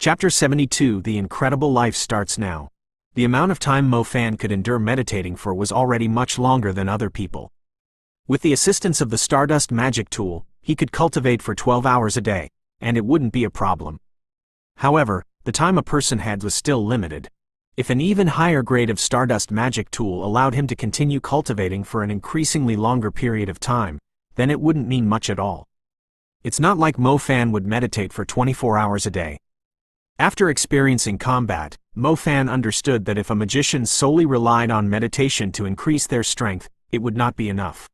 Chapter 72 The Incredible Life starts now. The amount of time Mo Fan could endure meditating for was already much longer than other people. With the assistance of the Stardust magic tool, he could cultivate for 12 hours a day, and it wouldn't be a problem. However, the time a person had was still limited. If an even higher grade of Stardust magic tool allowed him to continue cultivating for an increasingly longer period of time, then it wouldn't mean much at all. It's not like Mo Fan would meditate for 24 hours a day. After experiencing combat, Mo Fan understood that if a magician solely relied on meditation to increase their strength, it would not be enough.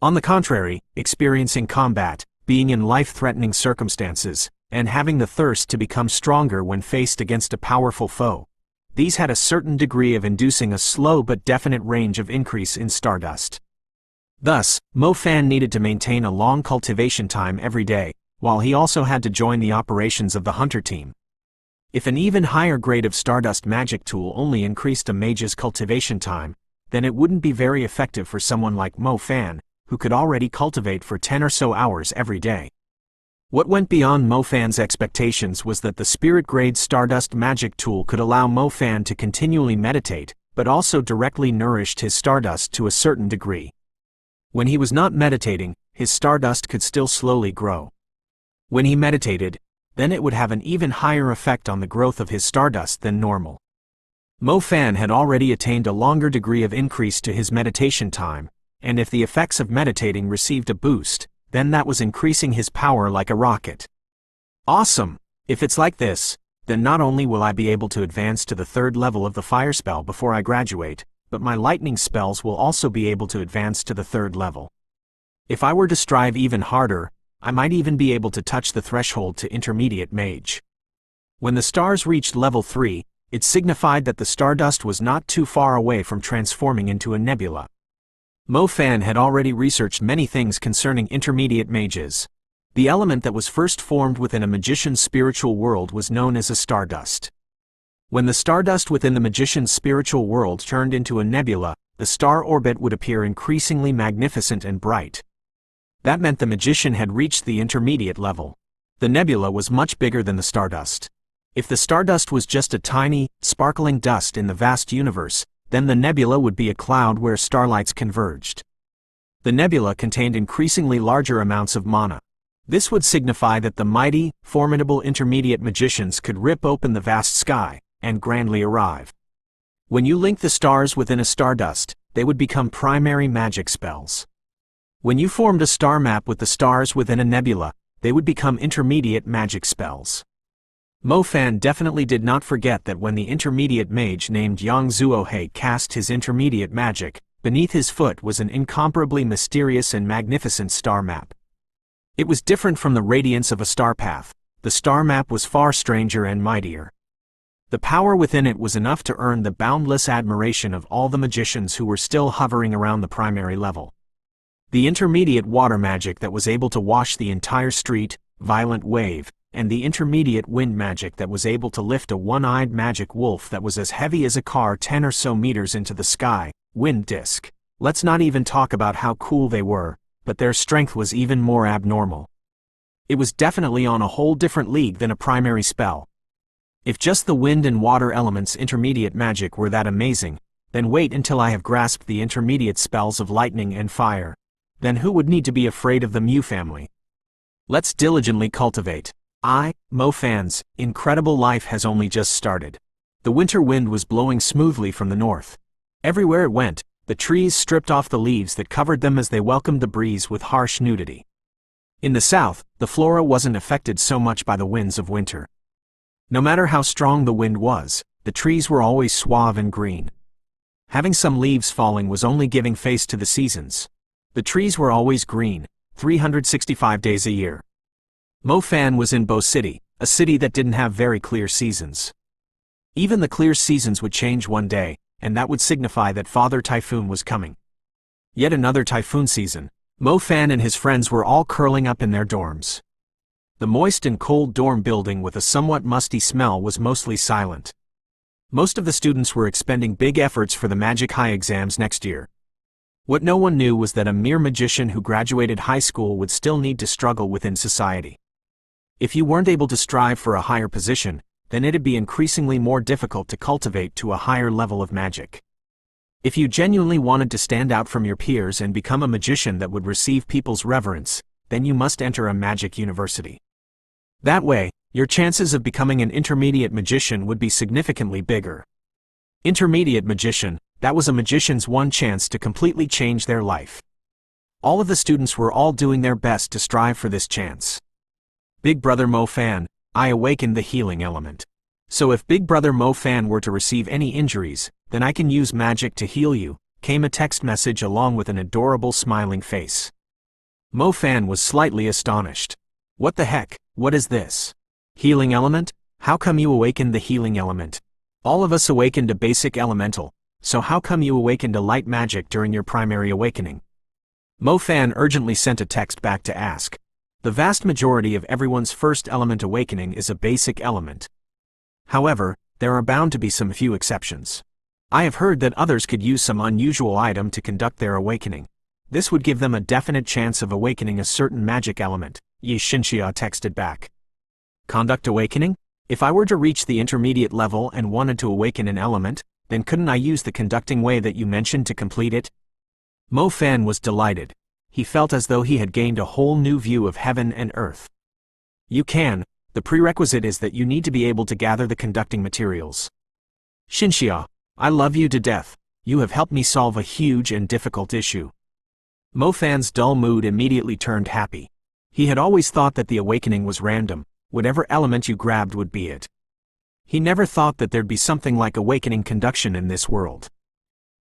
On the contrary, experiencing combat, being in life-threatening circumstances, and having the thirst to become stronger when faced against a powerful foe, these had a certain degree of inducing a slow but definite range of increase in Stardust. Thus, Mo Fan needed to maintain a long cultivation time every day, while he also had to join the operations of the Hunter team. If an even higher grade of Stardust magic tool only increased a mage's cultivation time, then it wouldn't be very effective for someone like Mo Fan, who could already cultivate for 10 or so hours every day. What went beyond Mo Fan's expectations was that the spirit-grade Stardust magic tool could allow Mo Fan to continually meditate, but also directly nourished his Stardust to a certain degree. When he was not meditating, his Stardust could still slowly grow. When he meditated, then it would have an even higher effect on the growth of his Stardust than normal. Mo Fan had already attained a longer degree of increase to his meditation time, and if the effects of meditating received a boost, then that was increasing his power like a rocket. Awesome! If it's like this, then not only will I be able to advance to the third level of the fire spell before I graduate, but my lightning spells will also be able to advance to the third level. If I were to strive even harder, I might even be able to touch the threshold to intermediate mage. When the stars reached level 3, it signified that the Stardust was not too far away from transforming into a nebula. Mo Fan had already researched many things concerning intermediate mages. The element that was first formed within a magician's spiritual world was known as a Stardust. When the Stardust within the magician's spiritual world turned into a nebula, the star orbit would appear increasingly magnificent and bright. That meant the magician had reached the intermediate level. The nebula was much bigger than the Stardust. If the Stardust was just a tiny, sparkling dust in the vast universe, then the nebula would be a cloud where starlights converged. The nebula contained increasingly larger amounts of mana. This would signify that the mighty, formidable intermediate magicians could rip open the vast sky and grandly arrive. When you link the stars within a Stardust, they would become primary magic spells. When you formed a star map with the stars within a nebula, they would become intermediate magic spells. Mo Fan definitely did not forget that when the intermediate mage named Yang Zuohei cast his intermediate magic, beneath his foot was an incomparably mysterious and magnificent star map. It was different from the radiance of a star path. The star map was far stranger and mightier. The power within it was enough to earn the boundless admiration of all the magicians who were still hovering around the primary level. The intermediate water magic that was able to wash the entire street, violent wave, and the intermediate wind magic that was able to lift a one-eyed magic wolf that was as heavy as a car 10 or so meters into the sky, wind disk. Let's not even talk about how cool they were, but their strength was even more abnormal. It was definitely on a whole different league than a primary spell. If just the wind and water elements intermediate magic were that amazing, then wait until I have grasped the intermediate spells of lightning and fire. Then who would need to be afraid of the Mew family? Let's diligently cultivate. Mo Fan's incredible life has only just started. The winter wind was blowing smoothly from the north. Everywhere it went, the trees stripped off the leaves that covered them as they welcomed the breeze with harsh nudity. In the south, the flora wasn't affected so much by the winds of winter. No matter how strong the wind was, the trees were always suave and green. Having some leaves falling was only giving face to the seasons. The trees were always green, 365 days a year. Mo Fan was in Bo City, a city that didn't have very clear seasons. Even the clear seasons would change one day, and that would signify that Father Typhoon was coming. Yet another typhoon season. Mo Fan and his friends were all curling up in their dorms. The moist and cold dorm building with a somewhat musty smell was mostly silent. Most of the students were expending big efforts for the Magic High exams next year. What no one knew was that a mere magician who graduated high school would still need to struggle within society. If you weren't able to strive for a higher position, then it'd be increasingly more difficult to cultivate to a higher level of magic. If you genuinely wanted to stand out from your peers and become a magician that would receive people's reverence, then you must enter a magic university. That way, your chances of becoming an intermediate magician would be significantly bigger. Intermediate magician, that was a magician's one chance to completely change their life. All of the students were all doing their best to strive for this chance. Big Brother Mo Fan, I awakened the healing element. So if Big Brother Mo Fan were to receive any injuries, then I can use magic to heal you, came a text message along with an adorable smiling face. Mo Fan was slightly astonished. What the heck, what is this? Healing element? How come you awakened the healing element? All of us awakened a basic elemental, so how come you awakened a light magic during your primary awakening? Mo Fan urgently sent a text back to ask. The vast majority of everyone's first element awakening is a basic element. However, there are bound to be some few exceptions. I have heard that others could use some unusual item to conduct their awakening. This would give them a definite chance of awakening a certain magic element, Yi Xinxia texted back. Conduct awakening? If I were to reach the intermediate level and wanted to awaken an element, then couldn't I use the conducting way that you mentioned to complete it? Mo Fan was delighted. He felt as though he had gained a whole new view of heaven and earth. You can, the prerequisite is that you need to be able to gather the conducting materials. Xinxia, I love you to death, you have helped me solve a huge and difficult issue. Mo Fan's dull mood immediately turned happy. He had always thought that the awakening was random, whatever element you grabbed would be it. He never thought that there'd be something like awakening conduction in this world.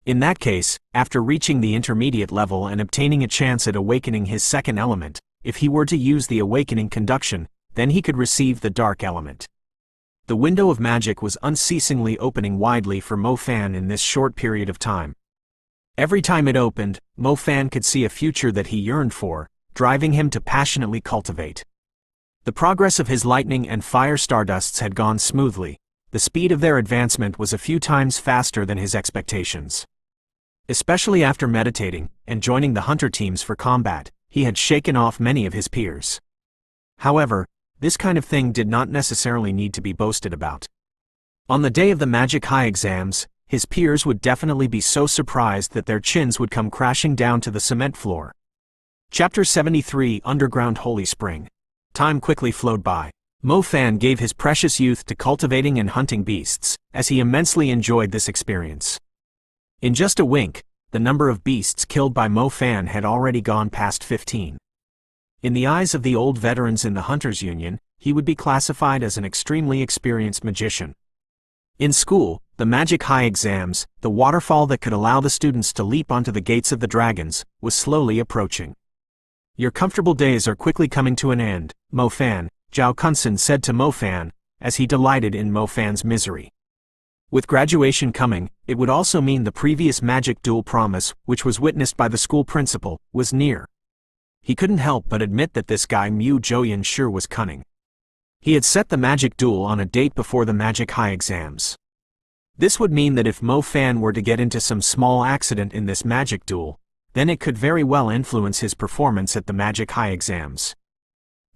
In that case, after reaching the intermediate level and obtaining a chance at awakening his second element, if he were to use the awakening conduction, then he could receive the dark element. The window of magic was unceasingly opening widely for Mo Fan in this short period of time. Every time it opened, Mo Fan could see a future that he yearned for, driving him to passionately cultivate. The progress of his lightning and fire stardusts had gone smoothly. The speed of their advancement was a few times faster than his expectations. Especially after meditating and joining the hunter teams for combat, he had shaken off many of his peers. However, this kind of thing did not necessarily need to be boasted about. On the day of the Magic High exams, his peers would definitely be so surprised that their chins would come crashing down to the cement floor. Chapter 73 Underground Holy Spring. Time quickly flowed by. Mo Fan gave his precious youth to cultivating and hunting beasts, as he immensely enjoyed this experience. In just a wink, the number of beasts killed by Mo Fan had already gone past 15. In the eyes of the old veterans in the Hunters Union, he would be classified as an extremely experienced magician. In school, the Magic High exams, the waterfall that could allow the students to leap onto the gates of the dragons, was slowly approaching. Your comfortable days are quickly coming to an end, Mo Fan, Zhao Kunsen said to Mo Fan, as he delighted in Mo Fan's misery. With graduation coming, it would also mean the previous magic duel promise, which was witnessed by the school principal, was near. He couldn't help but admit that this guy Mu Zhouyan sure was cunning. He had set the magic duel on a date before the Magic High exams. This would mean that if Mo Fan were to get into some small accident in this magic duel, then it could very well influence his performance at the Magic High exams.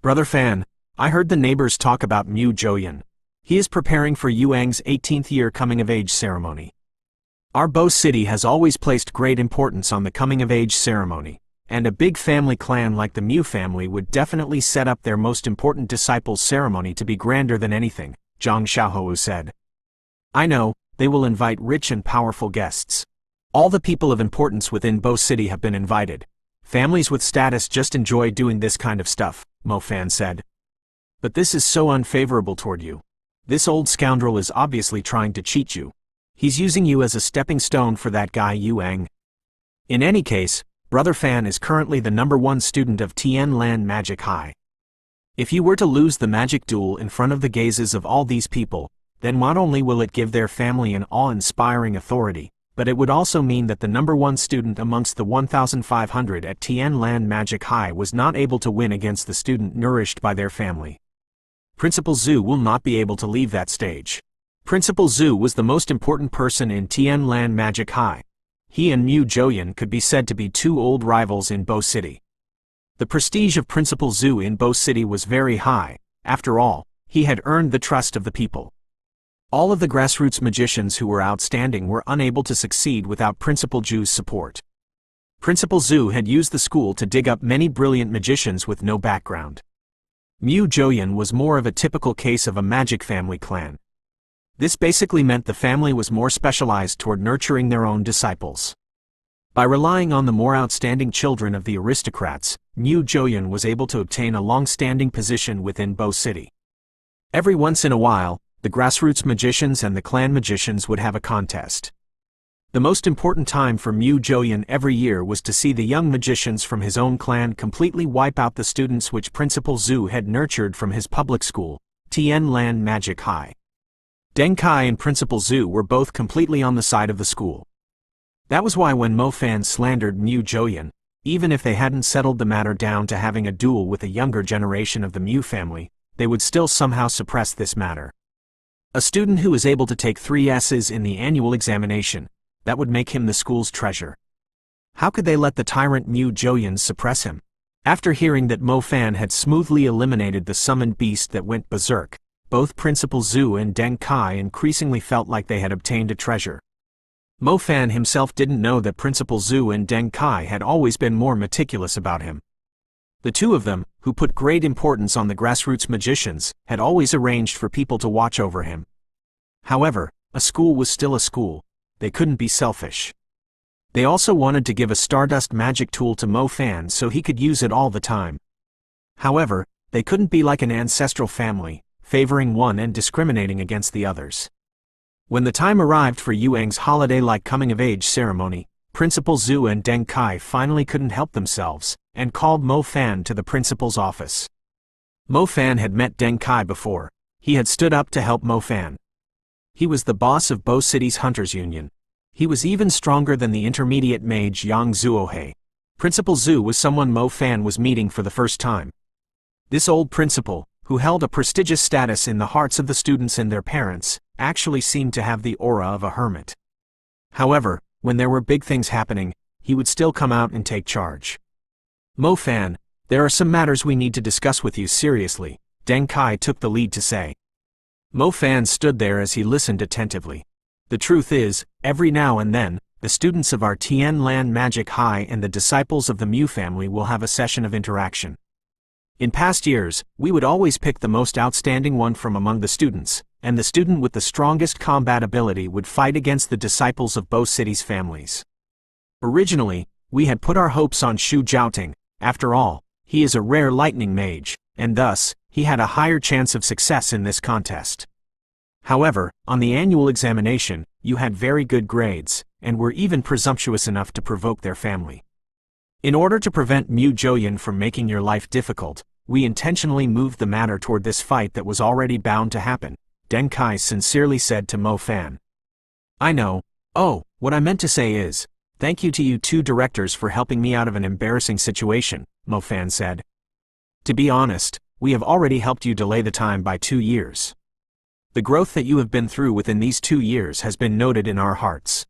Brother Fan, I heard the neighbors talk about Mu Zhouyan. He is preparing for Yuang's 18th year coming-of-age ceremony. Our Bo City has always placed great importance on the coming-of-age ceremony, and a big family clan like the Mu family would definitely set up their most important disciples' ceremony to be grander than anything, Zhang Xiaohou said. I know, they will invite rich and powerful guests. All the people of importance within Bo City have been invited. Families with status just enjoy doing this kind of stuff, Mo Fan said. But this is so unfavorable toward you. This old scoundrel is obviously trying to cheat you. He's using you as a stepping stone for that guy Yuang. In any case, Brother Fan is currently the #1 student of Tianlan Magic High. If you were to lose the magic duel in front of the gazes of all these people, then not only will it give their family an awe-inspiring authority, but it would also mean that the #1 student amongst the 1,500 at Tianlan Magic High was not able to win against the student nourished by their family. Principal Zhu will not be able to leave that stage. Principal Zhu was the most important person in Tianlan Magic High. He and Mu Zhouyan could be said to be two old rivals in Bo City. The prestige of Principal Zhu in Bo City was very high, After all, he had earned the trust of the people. All of the grassroots magicians who were outstanding were unable to succeed without Principal Zhu's support. Principal Zhu had used the school to dig up many brilliant magicians with no background. Mu Zhouyan was more of a typical case of a magic family clan. This basically meant the family was more specialized toward nurturing their own disciples. By relying on the more outstanding children of the aristocrats, Mu Zhouyan was able to obtain a long-standing position within Bo City. Every once in a while, the grassroots magicians and the clan magicians would have a contest. The most important time for Mu Zhouyan every year was to see the young magicians from his own clan completely wipe out the students which Principal Zhu had nurtured from his public school, Tianlan Magic High. Deng Kai and Principal Zhu were both completely on the side of the school. That was why when Mo Fan slandered Mu Zhouyan, even if they hadn't settled the matter down to having a duel with a younger generation of the Mu family, they would still somehow suppress this matter. A student who was able to take 3 S's in the annual examination, that would make him the school's treasure. How could they let the tyrant Mu Zhouyan suppress him? After hearing that Mo Fan had smoothly eliminated the summoned beast that went berserk, both Principal Zhu and Deng Kai increasingly felt like they had obtained a treasure. Mo Fan himself didn't know that Principal Zhu and Deng Kai had always been more meticulous about him. The two of them, who put great importance on the grassroots magicians, had always arranged for people to watch over him. However, a school was still a school. They couldn't be selfish. They also wanted to give a Stardust magic tool to Mo Fan so he could use it all the time. However, they couldn't be like an ancestral family, favoring one and discriminating against the others. When the time arrived for Yuang's holiday-like coming-of-age ceremony, Principal Zhu and Deng Kai finally couldn't help themselves, and called Mo Fan to the principal's office. Mo Fan had met Deng Kai before. He had stood up to help Mo Fan. He was the boss of Bo City's Hunters Union. He was even stronger than the intermediate mage Yang Zuohei. Principal Zhu was someone Mo Fan was meeting for the first time. This old principal, who held a prestigious status in the hearts of the students and their parents, actually seemed to have the aura of a hermit. However, when there were big things happening, he would still come out and take charge. Mo Fan, there are some matters we need to discuss with you seriously, Deng Kai took the lead to say. Mo Fan stood there as he listened attentively. The truth is, every now and then, the students of our Tianlan Magic High and the disciples of the Mu family will have a session of interaction. In past years, we would always pick the most outstanding one from among the students, and the student with the strongest combat ability would fight against the disciples of both cities' families. Originally, we had put our hopes on Shu Jiaoting. After all, he is a rare lightning mage, and thus, he had a higher chance of success in this contest. However, on the annual examination, you had very good grades, and were even presumptuous enough to provoke their family. In order to prevent Mu Zhouyan from making your life difficult, we intentionally moved the matter toward this fight that was already bound to happen, Deng Kai sincerely said to Mo Fan. I know. Oh, what I meant to say is, thank you to you two directors for helping me out of an embarrassing situation, Mo Fan said. To be honest, we have already helped you delay the time by 2 years. The growth that you have been through within these 2 years has been noted in our hearts.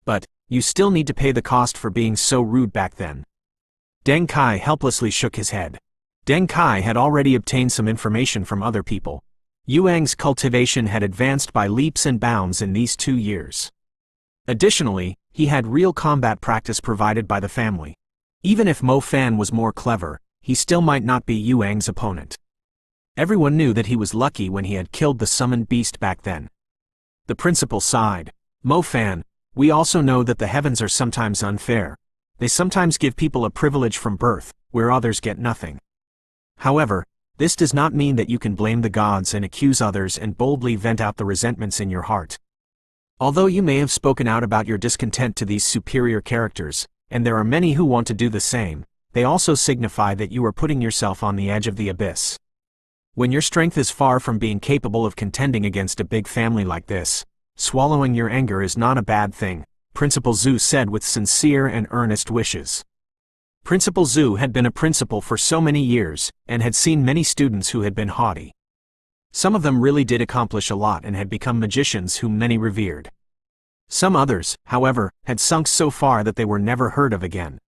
But, you still need to pay the cost for being so rude back then. Deng Kai helplessly shook his head. Deng Kai had already obtained some information from other people. Yuang's cultivation had advanced by leaps and bounds in these 2 years. Additionally, he had real combat practice provided by the family. Even if Mo Fan was more clever, he still might not be Yuang's opponent. Everyone knew that he was lucky when he had killed the summoned beast back then. The principal sighed. Mo Fan, we also know that the heavens are sometimes unfair. They sometimes give people a privilege from birth, where others get nothing. However, this does not mean that you can blame the gods and accuse others and boldly vent out the resentments in your heart. Although you may have spoken out about your discontent to these superior characters, and there are many who want to do the same, they also signify that you are putting yourself on the edge of the abyss. When your strength is far from being capable of contending against a big family like this, swallowing your anger is not a bad thing, Principal Zhu said with sincere and earnest wishes. Principal Zhu had been a principal for so many years, and had seen many students who had been haughty. Some of them really did accomplish a lot and had become magicians whom many revered. Some others, however, had sunk so far that they were never heard of again.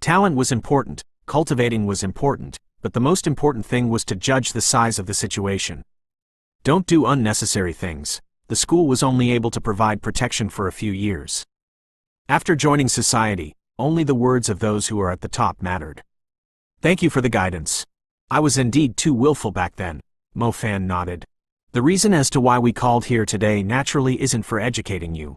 Talent was important, cultivating was important, but the most important thing was to judge the size of the situation. Don't do unnecessary things. The school was only able to provide protection for a few years. After joining society, only the words of those who are at the top mattered. Thank you for the guidance. I was indeed too willful back then, Mo Fan nodded. The reason as to why we called here today naturally isn't for educating you.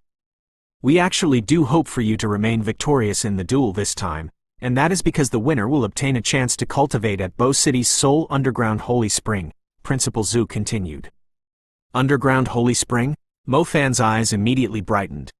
We actually do hope for you to remain victorious in the duel this time, and that is because the winner will obtain a chance to cultivate at Bo City's sole underground holy spring, Principal Zhu continued. Underground holy spring? Mo Fan's eyes immediately brightened.